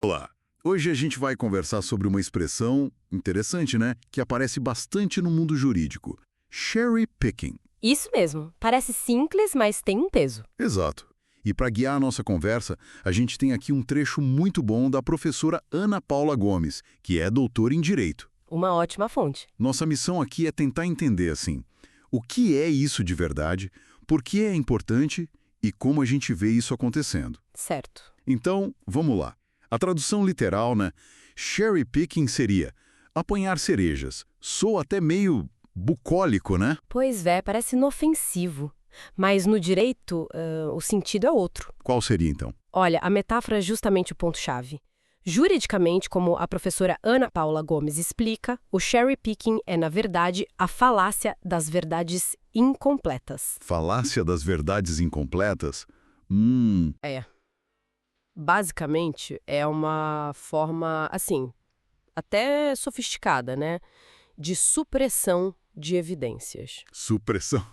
Olá! Hoje a gente vai conversar sobre uma expressão interessante, né? Que aparece bastante no mundo jurídico. Cherry picking. Isso mesmo. Parece simples, mas tem um peso. Exato. E para guiar a nossa conversa, a gente tem aqui um trecho muito bom da professora Ana Paula Gomes, que é doutora em Direito. Uma ótima fonte. Nossa missão aqui é tentar entender, assim, o que é isso de verdade, por que é importante e como a gente vê isso acontecendo. Certo. Então, vamos lá. A tradução literal, né? Cherry picking seria apanhar cerejas. Soa até meio bucólico, né? Pois é, parece inofensivo. Mas no direito, o sentido é outro. Qual seria, então? Olha, a metáfora é justamente o ponto-chave. Juridicamente, como a professora Ana Paula Gomes explica, o cherry picking é, na verdade, a falácia das verdades incompletas. Falácia das verdades incompletas? É. Basicamente, é uma forma, assim, até sofisticada, né? De supressão de evidências. Supressão.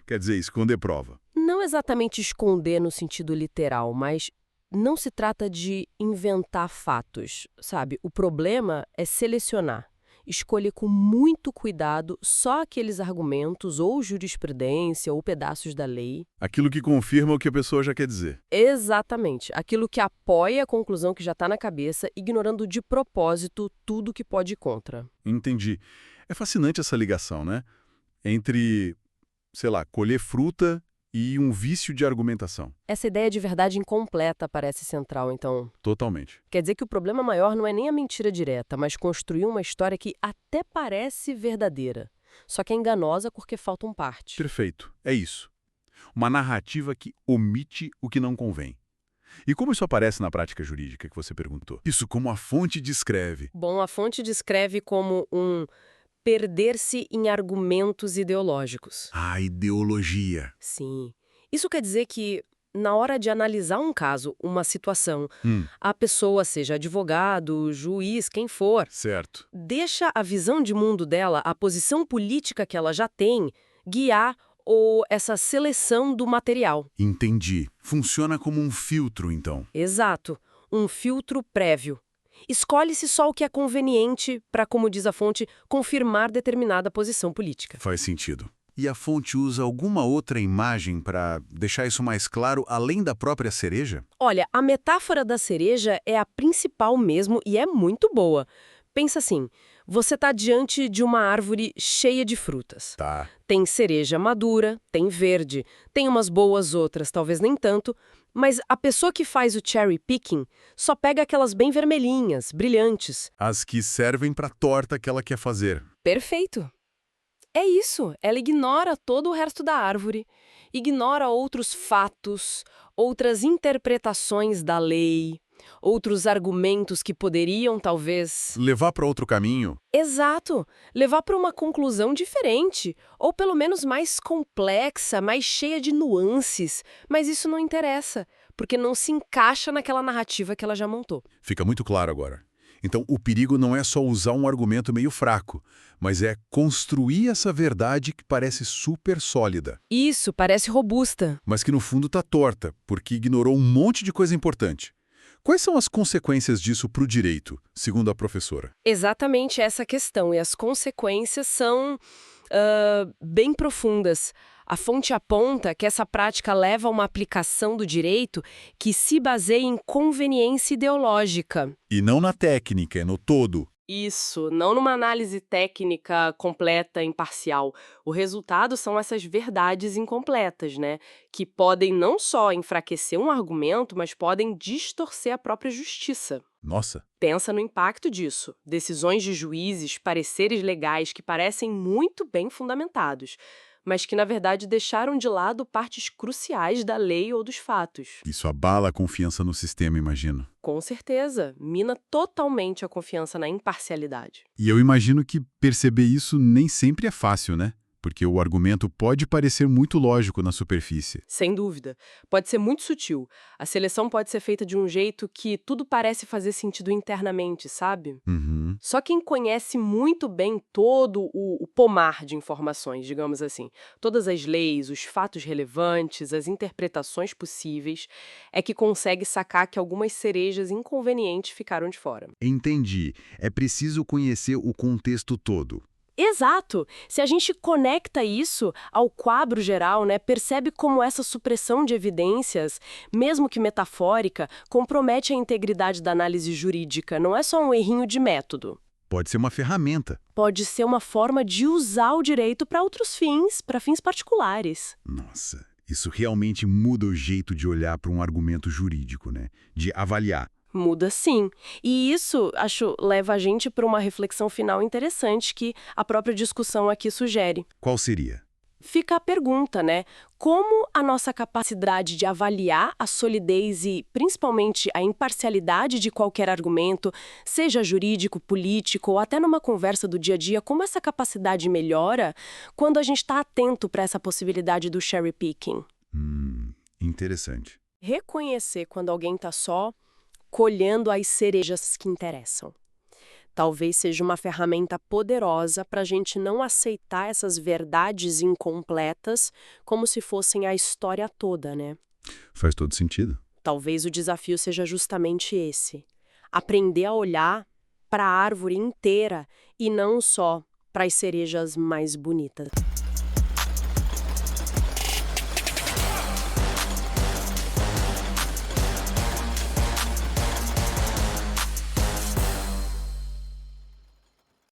Quer dizer, esconder prova. Não exatamente esconder no sentido literal, mas não se trata de inventar fatos, sabe? O problema é selecionar, escolher com muito cuidado só aqueles argumentos ou jurisprudência ou pedaços da lei. Aquilo que confirma o que a pessoa já quer dizer. Exatamente, aquilo que apoia a conclusão que já está na cabeça, ignorando de propósito tudo que pode ir contra. Entendi. É fascinante essa ligação, né? Entre, sei lá, colher fruta e um vício de argumentação. Essa ideia de verdade incompleta parece central, então. Totalmente. Quer dizer que o problema maior não é nem a mentira direta, mas construir uma história que até parece verdadeira, só que é enganosa porque faltam partes. Perfeito. É isso. Uma narrativa que omite o que não convém. E como isso aparece na prática jurídica que você perguntou? Isso como a fonte descreve. Bom, a fonte descreve como um perder-se em argumentos ideológicos. A ideologia. Sim. Isso quer dizer que, na hora de analisar um caso, uma situação, a pessoa, seja advogado, juiz, quem for, Certo. deixa a visão de mundo dela, a posição política que ela já tem, guiar ou essa seleção do material. Entendi. Funciona como um filtro, então. Exato. Um filtro prévio. Escolhe-se só o que é conveniente para, como diz a fonte, confirmar determinada posição política. Faz sentido. E a fonte usa alguma outra imagem para deixar isso mais claro, além da própria cereja? Olha, a metáfora da cereja é a principal mesmo e é muito boa. Pensa assim, você está diante de uma árvore cheia de frutas. Tá. Tem cereja madura, tem verde, tem umas boas outras, talvez nem tanto, mas a pessoa que faz o cherry picking só pega aquelas bem vermelhinhas, brilhantes. As que servem para a torta que ela quer fazer. Perfeito! É isso, ela ignora todo o resto da árvore, ignora outros fatos, outras interpretações da lei, outros argumentos que poderiam, talvez... Levar para outro caminho? Exato! Levar para uma conclusão diferente, ou pelo menos mais complexa, mais cheia de nuances. Mas isso não interessa, porque não se encaixa naquela narrativa que ela já montou. Fica muito claro agora. Então, o perigo não é só usar um argumento meio fraco, mas é construir essa verdade que parece super sólida, Isso, parece robusta. mas que no fundo está torta, porque ignorou um monte de coisa importante. Quais são as consequências disso para o direito, segundo a professora? Exatamente essa questão, e as consequências são bem profundas. A fonte aponta que essa prática leva a uma aplicação do direito que se baseia em conveniência ideológica. E não na técnica, é no todo. Isso, não numa análise técnica completa, imparcial. O resultado são essas verdades incompletas, né? Que podem não só enfraquecer um argumento, mas podem distorcer a própria justiça. Nossa, Pensa no impacto disso. Decisões de juízes, pareceres legais que parecem muito bem fundamentados, mas que, na verdade, deixaram de lado partes cruciais da lei ou dos fatos. isso abala a confiança no sistema, imagino. Com certeza, mina totalmente a confiança na imparcialidade. E eu imagino que perceber isso nem sempre é fácil, né? porque o argumento pode parecer muito lógico na superfície. Sem dúvida. Pode ser muito sutil. A seleção pode ser feita de um jeito que tudo parece fazer sentido internamente, sabe? Uhum. Só quem conhece muito bem todo o pomar de informações, digamos assim, todas as leis, os fatos relevantes, as interpretações possíveis, é que consegue sacar que algumas cerejas inconvenientes ficaram de fora. Entendi. É preciso conhecer o contexto todo. Exato! Se a gente conecta isso ao quadro geral, né, percebe como essa supressão de evidências, mesmo que metafórica, compromete a integridade da análise jurídica. Não é só um errinho de método. Pode ser uma ferramenta. Pode ser uma forma de usar o direito para outros fins, para fins particulares. Nossa, isso realmente muda o jeito de olhar para um argumento jurídico, né? De avaliar. Muda sim. E isso, acho, leva a gente para uma reflexão final interessante que a própria discussão aqui sugere. Qual seria? Fica a pergunta, né? Como a nossa capacidade de avaliar a solidez e, principalmente, a imparcialidade de qualquer argumento, seja jurídico, político ou até numa conversa do dia a dia, como essa capacidade melhora quando a gente está atento para essa possibilidade do cherry picking? Interessante. Reconhecer quando alguém está só colhendo as cerejas que interessam. Talvez seja uma ferramenta poderosa para a gente não aceitar essas verdades incompletas como se fossem a história toda, né? Faz todo sentido. Talvez o desafio seja justamente esse: aprender a olhar para a árvore inteira e não só para as cerejas mais bonitas.